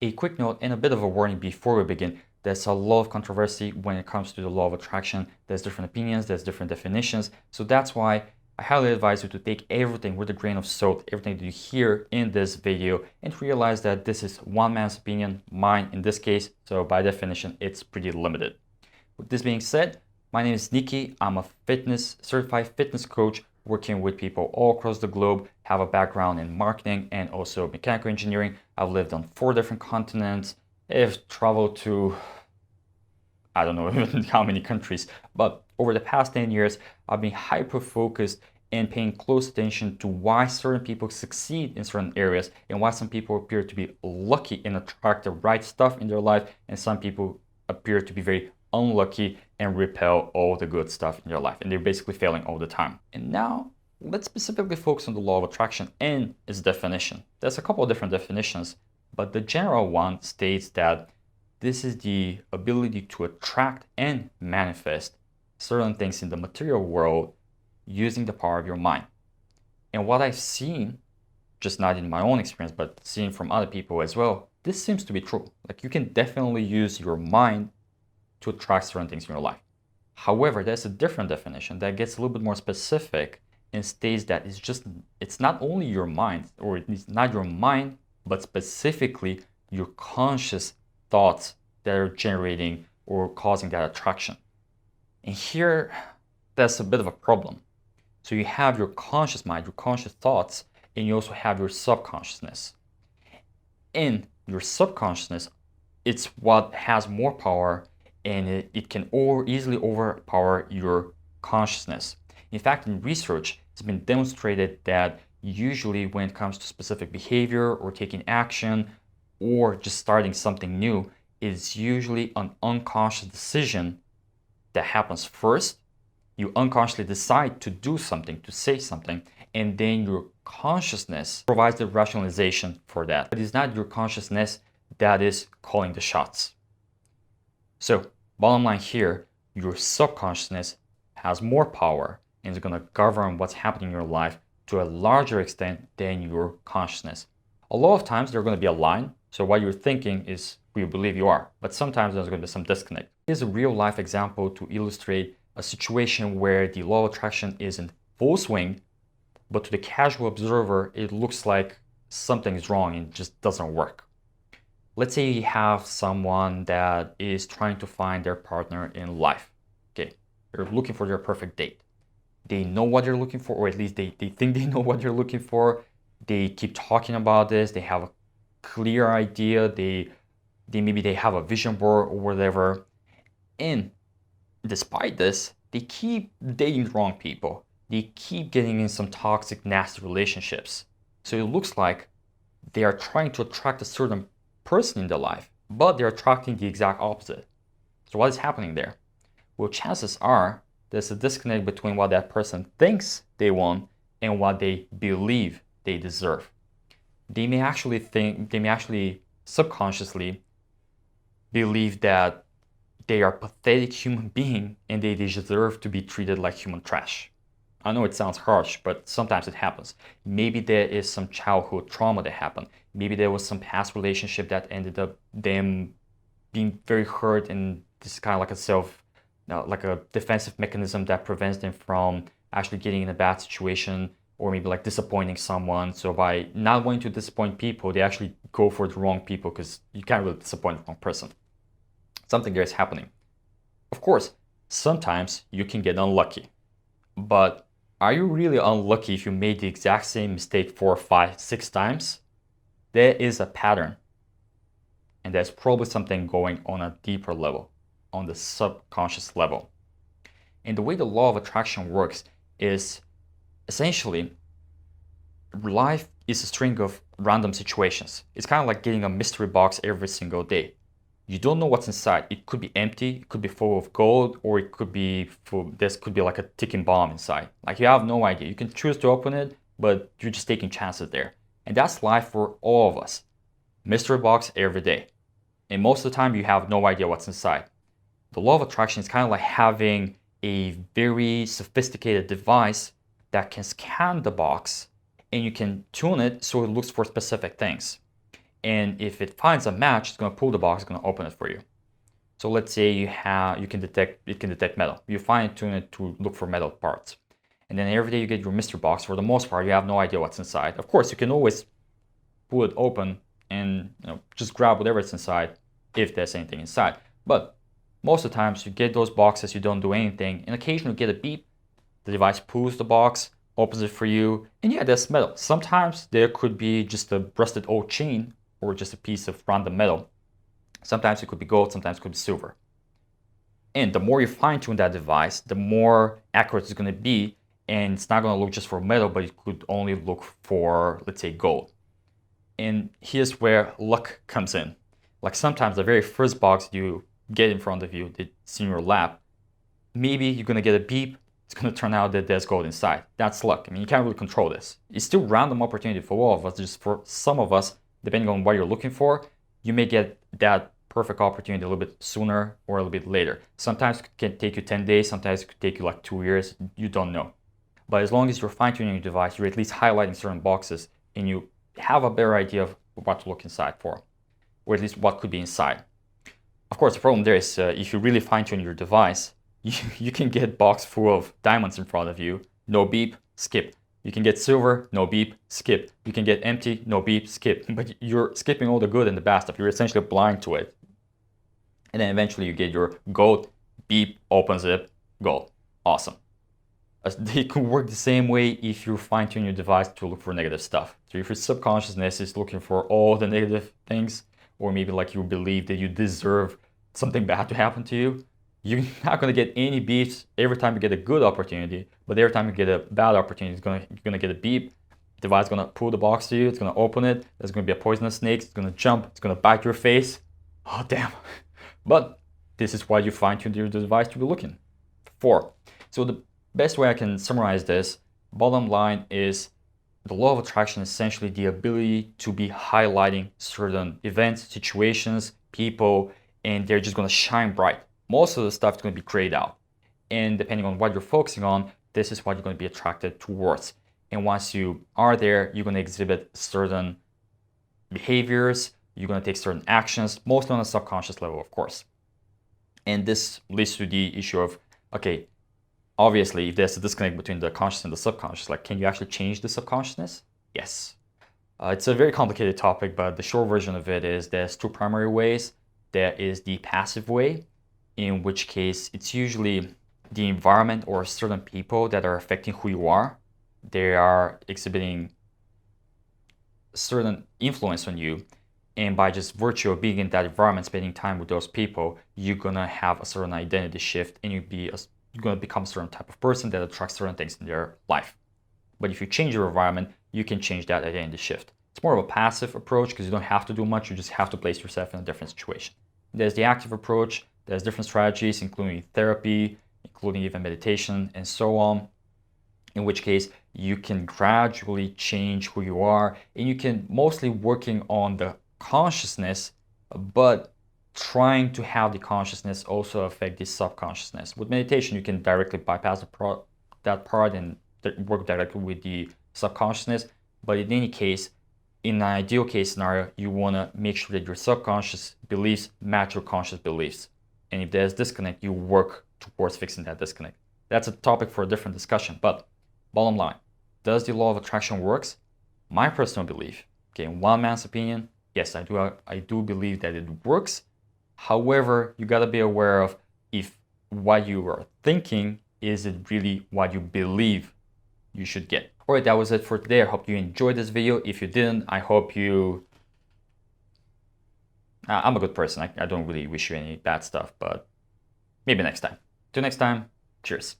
A quick note and a bit of a warning before we begin. There's a lot of controversy when it comes to the law of attraction. There's different opinions, there's different definitions. So that's why I highly advise you to take everything with a grain of salt, everything that you hear in this video, and realize that this is one man's opinion, mine in this case. So by definition, it's pretty limited. With this being said, my name is Niki. I'm a certified fitness coach working with people all across the globe, have a background in marketing and also mechanical engineering. I've lived on 4 different continents. I've traveled to, I don't know even how many countries, but over the past 10 years, I've been hyper-focused and paying close attention to why certain people succeed in certain areas and why some people appear to be lucky and attract the right stuff in their life, and some people appear to be very unlucky and repel all the good stuff in their life, and they're basically failing all the time. And now let's specifically focus on the law of attraction and its definition. There's a couple of different definitions, but the general one states that this is the ability to attract and manifest certain things in the material world using the power of your mind. And what I've seen, just not in my own experience, but seeing from other people as well, this seems to be true. Like, you can definitely use your mind to attract certain things in your life. However, there's a different definition that gets a little bit more specific and states that it's not only your mind, or it's not your mind, but specifically your conscious thoughts that are generating or causing that attraction. And here, that's a bit of a problem. So you have your conscious mind, your conscious thoughts, and you also have your subconsciousness. In your subconsciousness, it's what has more power, and it can easily overpower your consciousness. In fact, in research, it's been demonstrated that usually when it comes to specific behavior or taking action or just starting something new, it's usually an unconscious decision that happens first. You unconsciously decide to do something, to say something, and then your consciousness provides the rationalization for that. But it's not your consciousness that is calling the shots. So, bottom line here, your subconsciousness has more power and is going to govern what's happening in your life to a larger extent than your consciousness. A lot of times they're going to be aligned, so what you're thinking is who you believe you are, but sometimes there's going to be some disconnect. Here's a real life example to illustrate a situation where the law of attraction is in full swing, but to the casual observer, it looks like something is wrong and just doesn't work. Let's say you have someone that is trying to find their partner in life. Okay, they're looking for their perfect date. They know what they're looking for, or at least they think they know what they're looking for. They keep talking about this. They have a clear idea. Maybe they have a vision board or whatever. And despite this, they keep dating the wrong people. They keep getting in some toxic, nasty relationships. So it looks like they are trying to attract a certain person in their life, but they're attracting the exact opposite. So what is happening there? Well, chances are there's a disconnect between what that person thinks they want and what they believe they deserve. They may actually subconsciously believe that they are a pathetic human being and they deserve to be treated like human trash. I know it sounds harsh, but sometimes it happens. Maybe there is some childhood trauma that happened. Maybe there was some past relationship that ended up them being very hurt, and this is kind of like a defensive mechanism that prevents them from actually getting in a bad situation, or maybe like disappointing someone. So by not wanting to disappoint people, they actually go for the wrong people because you can't really disappoint the wrong person. Something there is happening. Of course, sometimes you can get unlucky, but are you really unlucky if you made the exact same mistake 4, 5, 6 times? There is a pattern, and there's probably something going on a deeper level, on the subconscious level. And the way the law of attraction works is essentially life is a string of random situations. It's kind of like getting a mystery box every single day. You don't know what's inside. It could be empty, it could be full of gold, or it could be this could be like a ticking bomb inside. Like, you have no idea. You can choose to open it, but you're just taking chances there. And that's life for all of us. Mystery box every day. And most of the time you have no idea what's inside. The law of attraction is kind of like having a very sophisticated device that can scan the box, and you can tune it so it looks for specific things. And if it finds a match, it's going to pull the box, it's going to open it for you. So let's say it can detect metal. You fine tune it to look for metal parts. And then every day you get your mystery box. For the most part, you have no idea what's inside. Of course, you can always pull it open and just grab whatever's inside if there's anything inside. But most of the times you get those boxes, you don't do anything, and occasionally you get a beep. The device pulls the box, opens it for you, and yeah, there's metal. Sometimes there could be just a rusted old chain or just a piece of random metal. Sometimes it could be gold, sometimes it could be silver. And the more you fine-tune that device, the more accurate it's going to be, and it's not going to look just for metal, but it could only look for, let's say, gold. And here's where luck comes in. Like sometimes the very first box you get in front of you, it's in your lap, maybe you're going to get a beep, it's going to turn out that there's gold inside. That's luck. I mean, you can't really control this. It's still random opportunity for all of us. Just for some of us, depending on what you're looking for, you may get that perfect opportunity a little bit sooner or a little bit later. Sometimes it can take you 10 days, sometimes it could take you like 2 years, you don't know. But as long as you're fine-tuning your device, you're at least highlighting certain boxes and you have a better idea of what to look inside for, or at least what could be inside. Of course, the problem there is if you really fine-tune your device, you can get a box full of diamonds in front of you, no beep, skip. You can get silver, no beep, skip. You can get empty, no beep, skip. But you're skipping all the good and the bad stuff. You're essentially blind to it. And then eventually you get your gold, beep, opens it, gold. Awesome. They could work the same way if you fine-tune your device to look for negative stuff. So if your subconsciousness is looking for all the negative things, or maybe like you believe that you deserve something bad to happen to you, you're not going to get any beeps every time you get a good opportunity, but every time you get a bad opportunity, you're going to get a beep. The device is going to pull the box to you, it's going to open it, there's going to be a poisonous snake, it's going to jump, it's going to bite your face. Oh, damn. But this is why you fine-tune your device to be looking for. So the best way I can summarize this, bottom line is the law of attraction is essentially the ability to be highlighting certain events, situations, people, and they're just going to shine bright. Most of the stuff is going to be grayed out. And depending on what you're focusing on, this is what you're going to be attracted towards. And once you are there, you're going to exhibit certain behaviors, you're going to take certain actions, mostly on a subconscious level, of course. And this leads to the issue of, okay, obviously, if there's a disconnect between the conscious and the subconscious, like, can you actually change the subconsciousness? Yes. It's a very complicated topic, but the short version of it is there's two primary ways. There is the passive way, in which case it's usually the environment or certain people that are affecting who you are. They are exhibiting certain influence on you, and by just virtue of being in that environment, spending time with those people, you're gonna have a certain identity shift, and you're going to become a certain type of person that attracts certain things in their life. But if you change your environment, you can change that identity shift. It's more of a passive approach because you don't have to do much, you just have to place yourself in a different situation. There's the active approach, there's different strategies, including therapy, including even meditation, and so on, in which case you can gradually change who you are, and you can mostly working on the consciousness, but trying to have the consciousness also affect the subconsciousness. With meditation, you can directly bypass that part and work directly with the subconsciousness. But in any case, in an ideal case scenario, you want to make sure that your subconscious beliefs match your conscious beliefs. And if there's disconnect, you work towards fixing that disconnect. That's a topic for a different discussion. But bottom line, does the law of attraction works? My personal belief, okay, in one man's opinion, yes, I do believe that it works. However, you got to be aware of if what you are thinking, is it really what you believe you should get. All right, that was it for today. I hope you enjoyed this video. If you didn't, I hope you... I'm a good person. I don't really wish you any bad stuff, but maybe next time. Till next time, cheers.